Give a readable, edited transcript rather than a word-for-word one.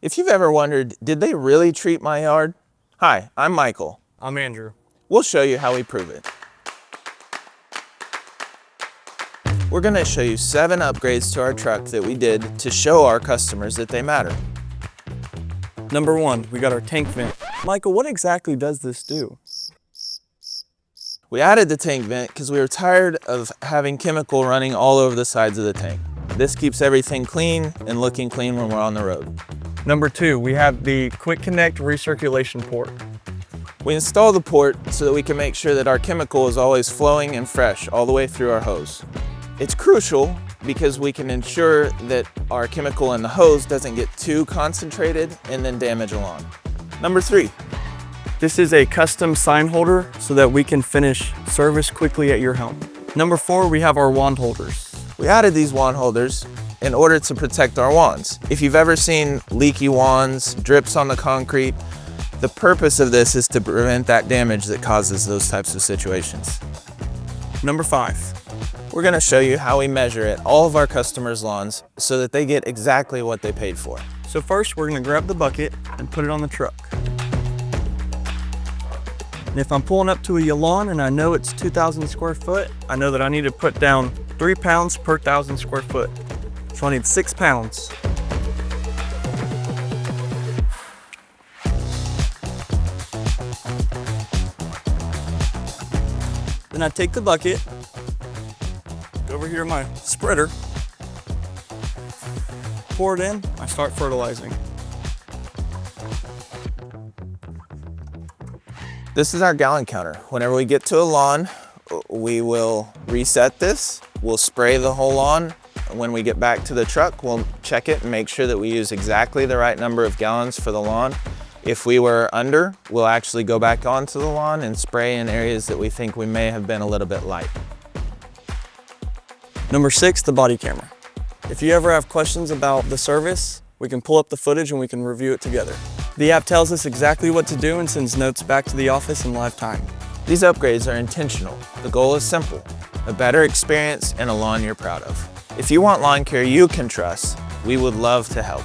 If you've ever wondered, did they really treat my yard? Hi, I'm Michael. I'm Andrew. We'll show you how we prove it. We're gonna show you 7 upgrades to our truck that we did to show our customers that they matter. Number 1, we got our tank vent. Michael, what exactly does this do? We added the tank vent because we were tired of having chemical running all over the sides of the tank. This keeps everything clean and looking clean when we're on the road. Number 2, we have the Quick Connect recirculation port. We install the port so that we can make sure that our chemical is always flowing and fresh all the way through our hose. It's crucial because we can ensure that our chemical in the hose doesn't get too concentrated and then damage a lawn. Number 3, This is a custom sign holder so that we can finish service quickly at your home. Number 4, we have our wand holders. we added these wand holders in order to protect our wands. If you've ever seen leaky wands, drips on the concrete, the purpose of this is to prevent that damage that causes those types of situations. Number 5, We're gonna show you how we measure at all of our customers' lawns so that they get exactly what they paid for. so first we're gonna grab the bucket and put it on the truck. And if I'm pulling up to a lawn and I know it's 2,000 square foot, I know that I need to put down 3 pounds per 1,000 square foot. So I need 6 pounds. Then I take the bucket, go over here to my spreader, pour it in, I start fertilizing. This is our gallon counter. Whenever we get to a lawn, we will reset this. We'll spray the whole lawn. When we get back to the truck, we'll check it and make sure that we use exactly the right number of gallons for the lawn. If we were under, we'll actually go back onto the lawn and spray in areas that we think we may have been a little bit light. Number 6, the body camera. If you ever have questions about the service, we can pull up the footage and we can review it together. The app tells us exactly what to do and sends notes back to the office in live time. These upgrades are intentional. The goal is simple: a better experience and a lawn you're proud of. If you want lawn care you can trust, we would love to help.